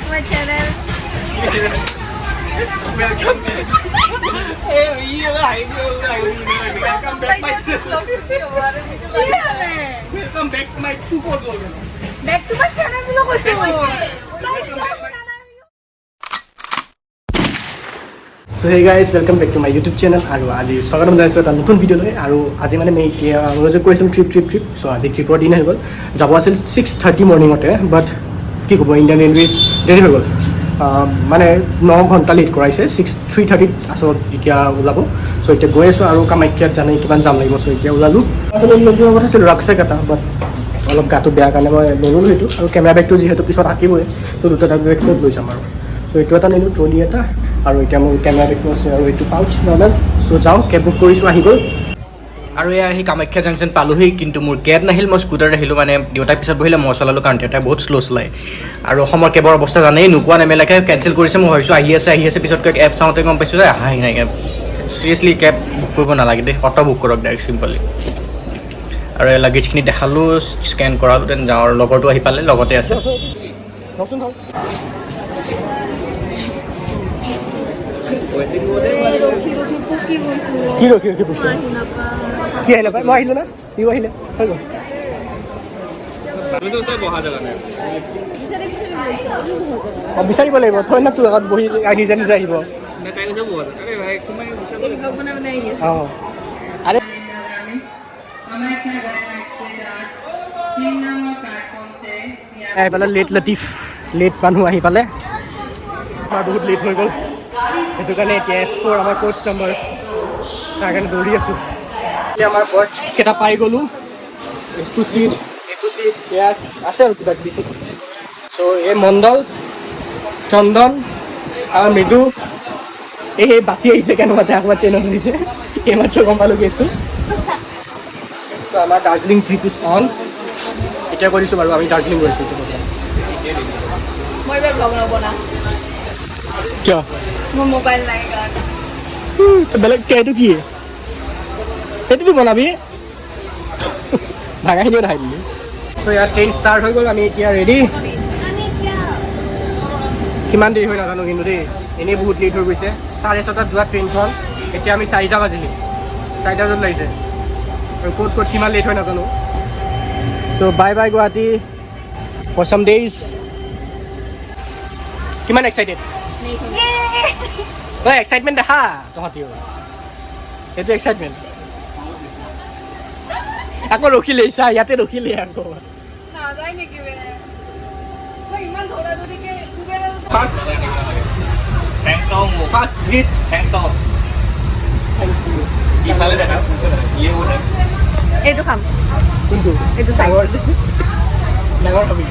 my channel. Welcome back. Welcome back my channel. Welcome back to my Back to my channel bilo koisu. So hey guys, welcome back to my YouTube channel. আৰু আজি স্বাগতম জনাইছো এটা নতুন ভিডিঅ'লৈ আৰু আজি মানে মই মনোযোগ কৰিছোঁ ট্ৰিপ সো আজি ট্ৰিপৰ দিন হৈ গ'ল যাব আছিল 6:30 মৰ্ণিঙতে বাট কি ক'ব ইণ্ডিয়ান ৰেলৱেজ দেৰি হৈ গ'ল মানে 9 ঘণ্টা লেট কৰাইছে 3:30 আচলত এতিয়া ওলাব চ' এতিয়া গৈ আছোঁ আৰু কামাখ্যাত জানে কিমান যাম লাগিব চ' এতিয়া ওলালোঁ আচলতে লৈ যোৱা কথা আছিল ৰাক্সাক এটা বাট অলপ গাটো বেয়া কাৰণে মই নল'লোঁ সেইটো আৰু কেমেৰা বেগটো যিহেতু পিছত থাকিবই চ' দুটা বেগ ক'ত লৈ যাম আৰু চ' এইটো এটা নিলোঁ ট্ৰলি এটা আৰু এতিয়া মোৰ কেমেৰা বেগটো আছে আৰু এইটো পাউচ নৰ্মেল চ' যাওঁ কেব বুক কৰিছোঁ আহি গ'ল আৰু এয়া আহি কামাখ্যা জাংচন পালোহি কিন্তু মোৰ কেব নাহিল মই স্কুটাৰত আহিলোঁ মানে দেউতাৰ পিছত বহিলে মই চলালোঁ কাৰণ দেউতাই বহুত শ্ল' চলায় আৰু অসমৰ কেবৰ অৱস্থা জানেই নোকোৱা নেমেলাকৈ কেঞ্চেল কৰিছে মই ভাবিছোঁ আহি আছে পিছতকৈ এপ চাওঁতে গম পাইছোঁ যে আহাই নাই কেব চিৰিয়াছলি কেব বুক কৰিব নালাগে দেই অটো বুক কৰক ডাইৰেক্ট চিম্পলি আৰু এই লাগেজখিনি দেখালোঁ স্কেন কৰালোঁ দেন যাওঁ আৰু লগৰটো আহি পালে লগতে আছে কি ৰখি পইছোঁ কি আহিলে পাই মই আহিলোঁ না ইও আহিলে হৈ গ'ল অঁ বিচাৰিব লাগিব থৈ না তোৰ আগত বহি নিজে নিজে আহিব অঁ আৰে আহি পালে লেট লতিফ লেট মানুহ আহি পালে আমাৰ বহুত লেট হৈ গ'ল সেইটো কাৰণে এতিয়া S4 আমাৰ কোচ নম্বৰ তাৰ কাৰণে দৌৰি আছোঁ এতিয়া আমাৰ বৰ্ড কেইটা পাই গ'লোঁ এইটো চিট ইয়াত আছে আৰু কিবা কিবি চিট চ' এই মণ্ডল চন্দন আৰু মৃদু এই বাচি আহিছে কেনেকুৱাতে আকৌ ট্ৰেইনত দিছে এইমাত্ৰ গম পালোঁ কেছটো চ' আমাৰ দাৰ্জিলিং ট্ৰিপ ইজ অন এতিয়া কৰিছোঁ বাৰু আমি দাৰ্জিলিং কৰিছোঁ মই এবাৰ ব্লগ নবনা কিয় মোৰ মোবাইল নাই কাৰণে বেলেগ এইটো কি এইটো বনাবি ভাগাখিনিও দেখাই দিলি চ' ইয়াত ট্ৰেইন ষ্টাৰ্ট হৈ গ'ল আমি এতিয়া ৰেডি কিমান দেৰি হৈ নাজানো কিন্তু দেই এনেই বহুত লেট হৈ গৈছে 6:30 যোৱা ট্ৰেইনখন এতিয়া আমি 4টা বাজিলি 4টা বজাত লাগিছে আৰু ক'ত কিমান লেট হৈ নাজানো চ' বাই বাই গুৱাহাটী ফৰ চাম ডেইজ কিমান এক্সাইটেড তই এক্সাইটমেণ্ট দেখা তহঁতিও সেইটো এক্সাইটমেণ্ট আকৌ ৰখিলে চা ইয়াতে ৰখিলে আকৌ নাযায় নেকি বে মই ইমান ধৰা ধৰিকে ফাৰ্ষ্ট জিত ইফালে দেখা ইয়ে বোলে এইটো খাম কোনটো এইটো চাই ডাঙৰ খাবি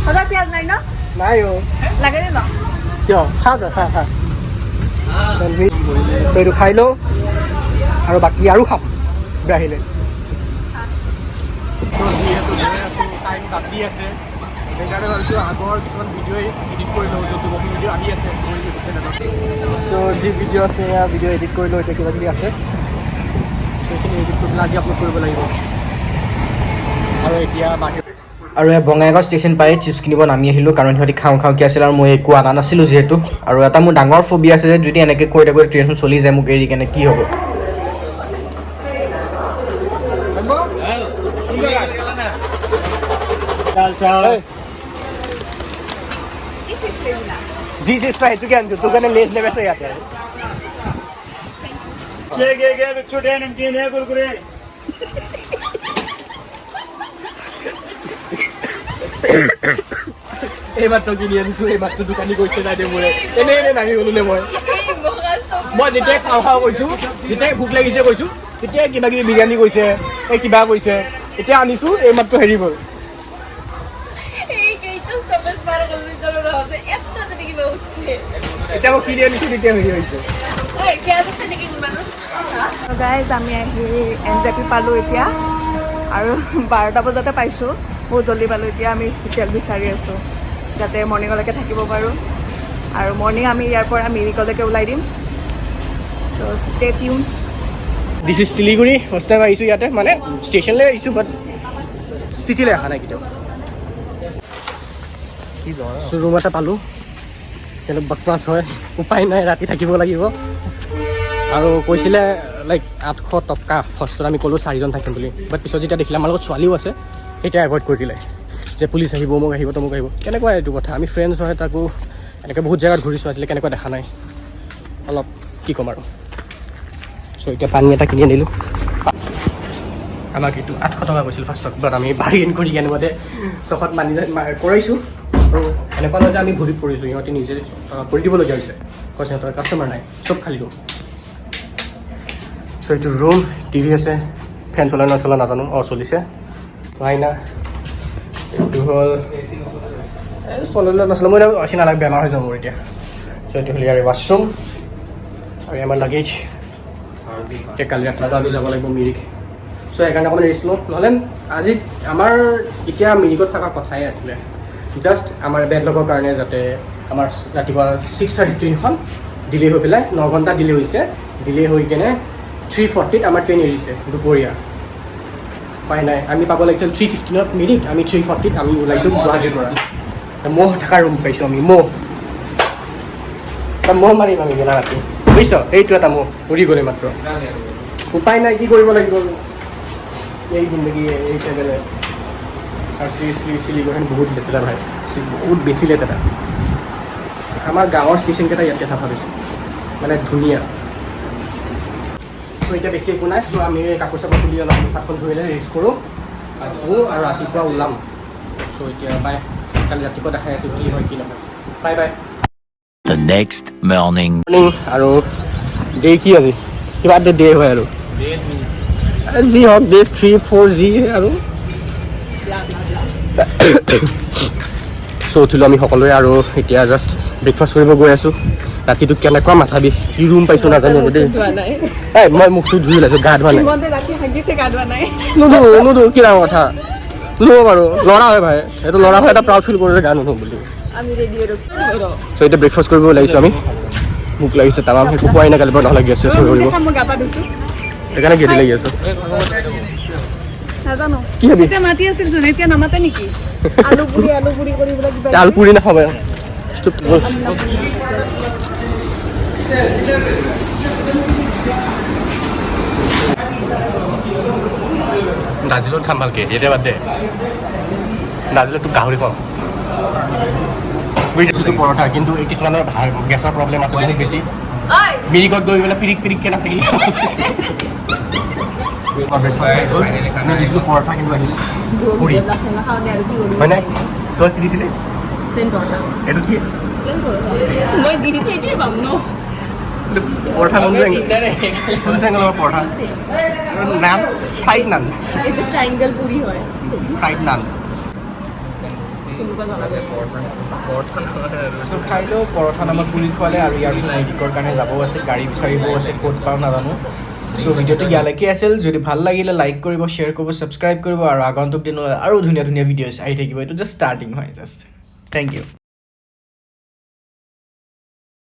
সদায় পিঁয়াজ নাই ন নাই অ' লাগে নে ন কিয় খা এইটো খাই লওঁ আৰু বাকী আৰু খাম আহিলে যিহেতু টাইম বাচি আছে সেইকাৰণে ভাবিছোঁ আগৰ কিছুমান ভিডিঅ' এডিট কৰি লওঁ যোনটো নতুন ভিডিঅ' আহি আছে চ' যি ভিডিঅ' আছে সেয়া ভিডিঅ' এডিট কৰি লওঁ এতিয়া কিবা কিবি আছে সেইখিনি এডিট কৰি পেলাই আজি আপলোড কৰিব লাগিব আৰু এতিয়া বাকী আৰু এই বঙাইগাঁও ষ্টেচন পাই চিপছ কিনিব নামি আহিলোঁ কাৰণ সিহঁতি খাওঁ কি আছিল আৰু মই একো অনা নাছিলোঁ যিহেতু আৰু এটা মোৰ ডাঙৰ ফবি আছে যে যদি এনেকৈ কৈ ট্ৰেইনখন চলি যায় মোক এৰি কেনে কি হ'ব যি চিপছ পাই সেইটোকে আনিছোঁ তোৰ কাৰণে লেজ লেবেছে ইয়াতে এইমাত্ৰ কিনি আনিছোঁ এইমাত্ৰ দোকানী কৈছে যাই দে মোৰে এনেই নামি গ'লো নে মই যেতিয়াই খাওঁ কৈছোঁ যেতিয়াই ভোক লাগিছে কৈছোঁ তেতিয়াই কিবা কিবি বিৰিয়ানী কৈছে এই কিবা কৈছে এতিয়া আনিছোঁ এইমাত্ৰ হেৰি গ'ল এতিয়া মই কিনি আনিছোঁ তেতিয়া হেৰি হৈছে গাইজ আমি আহি NJP পালোঁ এতিয়া আৰু 12টা বজাতে পাইছোঁ বহুত জলদি পালোঁ এতিয়া আমি হোটেল বিচাৰি আছোঁ যাতে মৰ্ণিঙলৈকে থাকিব পাৰোঁ আৰু মৰ্ণিং আমি ইয়াৰ পৰা মিৰিকলৈকে ওলাই দিম so' stay tuned this is Siliguri first time আহিছোঁ ইয়াতে মানে ষ্টেচনলৈ আহিছোঁ বাট চিটিলৈ অহা নাই কেতিয়াও চ' ৰুম এটা পালোঁ, কিন্তু বাকৱাছ হয়, উপায় নাই, ৰাতি থাকিব লাগিব। আৰু কৈছিলে লাইক 800 টকা ফাৰ্ষ্টত, আমি ক'লোঁ 4জন থাকিম বুলি, বাট পিছত যেতিয়া দেখিলে আমাৰ লগত ছোৱালীও আছে, তেতিয়া এভইড কৰি দিলে যে পুলিচ আহিব, মোক আহিব, তমুক আহিব। কেনেকুৱা এইটো কথা, আমি ফ্ৰেণ্ডছ হয়, তাকো এনেকৈ বহুত জেগাত ঘূৰিছোঁ, আজিলৈ কেনেকুৱা দেখা নাই, অলপ কি ক'ম আৰু। চ' এতিয়া পানী এটা কিনি আনিলোঁ। আমাক এইটো 800 টকা কৈছিল ফাৰ্ষ্টত, বাট আমি বাৰ্গেইন কৰি কেনেবাতে 600 মানি কৰাইছোঁ। আৰু এনেকুৱা নহয় যে আমি ঘূৰি পৰিছোঁ, সিহঁতে নিজে কৰি দিবলগীয়া হৈছে, কৈছে সিহঁতৰ কাষ্টমাৰ নাই, চব খালী ৰুম। চ' এইটো ৰুম, টিভি আছে, ফেন চলাই নচলা নাজানো, চলিছে, আইনা। এইটো হ'ল চলালে নচলে, মই অচিনা নালাগে, বেমাৰ হৈ যাব মোৰ এতিয়া। চ' এইটো হ'ল ইয়াৰ ৱাছৰুম আৰু আমাৰ লাগেজ। এতিয়া কালি ৰাতিপুৱা আমি যাব লাগিব মিৰিক। চ' সেইকাৰণে অকণমান ৰেষ্ট লওঁ, নহ'লে আজি আমাৰ এতিয়া মিৰিকত থকা কথাই আছিলে, জাষ্ট আমাৰ বেড লগৰ কাৰণে, যাতে আমাৰ ৰাতিপুৱা 6:30 ট্ৰেইনখন ডিলে হৈ পেলাই 9 ঘণ্টা ডিলে হৈছে, ডিলে হৈ কেনে 3:40 আমাৰ ট্ৰেইন এৰিছে দুপৰীয়া। উপায় নাই, আমি পাব লাগিছিল 3:15 মিৰিক, আমি 3:40 আমি ওলাইছোঁ গুৱাহাটীৰ পৰা। মহ থকা ৰুম পাইছোঁ আমি, মহ মাৰিম আমি গেলা ৰাতি, বুজিছ? এইটো এটা মহ উৰি গ'লে মাত্ৰ, উপায় নাই, কি কৰিব লাগিব এই জিন্দগী, এই ট্ৰেভেলে। আৰু চিলিগুৰিখন বহুত লেতেৰা ভাই, বহুত বেছি লেতেৰা। আমাৰ গাঁৱৰ ষ্টেচনকেইটা ইয়াতে চাফা হৈছে, মানে ধুনীয়া। চ' এতিয়া বেছি একো নাই, চ' আমি কাপোৰ চাপোৰ খুলি অলপ মুখখন ধুইলে ৰেষ্ট কৰোঁ আৰু ৰাতিপুৱা ওলাম। চ' এতিয়া বাই, কালি ৰাতিপুৱা দেখাই আছোঁ কি হয় কি নহয়। Bye bye. The next morning. আৰু ডে কি আজি কিবা এটা ডে হয় আৰু যি হওক, ডে 3, 4 যি আৰু চ' উঠিলোঁ আমি সকলোৱে, আৰু এতিয়া জাষ্ট ব্ৰেকফাষ্ট কৰিব গৈ আছোঁ। ৰাতিটো কেনেকুৱা মাথা বিষ, কি ৰুম পাইছোঁ নাজানো দেই। মই মুখ চুখ ধুই ওলাইছোঁ, গা ধোৱা নাই। নুধো কি ডাঙৰ কথা, নুধুব বাৰু, ল'ৰা হয় ভাই, এইটো ল'ৰা হয়, এটা প্ৰাউড ফিল কৰোঁ যে গা নুধো বুলি। চ' এতিয়া ব্ৰেকফাষ্ট কৰিব ওলাইছোঁ আমি, ভোক লাগিছে তামাম, একো পোৱাই নাই, কালিৰ পৰা নহ'লে গেছ চেছ হৈ কৰিব, সেইকাৰণে গেলি লাগি আছোঁ। কি ভাবি আলু পুৰি নাখাব, দাৰ্জিলিঙত খাম ভালকৈ, এতিয়া বাদ দে, দাৰ্জিলিঙত তোক গাহৰি খাম। বুজিছোঁ পৰঠা, কিন্তু এই কিছুমানৰ গেছৰ প্ৰব্লেম আছে বহুত বেছি, মিৰিকত গৈ পেলাই পিৰিককৈ নাথাকিলে। দিছিলোঁ পৰঠা, কিন্তু আহিল পুৰি, হয় নাই? তই কি দিছিলি? এইটো কি পৰঠা, পৰঠা নান, ফ্ৰাইড নান, ফ্ৰাইড নান খাই লওঁ। পৰঠা নামত পুৰি খোৱালে, আৰু ইয়াৰ মিৰিকৰ কাৰণে যাবও আছে, গাড়ী বিচাৰিবও আছে, ক'ত পাওঁ নাজানো। চ' ভিডিঅ'টো ইয়ালৈকে আছিল, যদি ভাল লাগিলে লাইক কৰিব, শ্বেয়াৰ কৰিব, ছাবস্ক্ৰাইব কৰিব, আৰু আগন্তুক দিনত আৰু ধুনীয়া ধুনীয়া ভিডিঅ'ছ আহি থাকিব। এইটো জাষ্ট ষ্টাৰ্টিং হয়, জাষ্ট থেংক ইউ।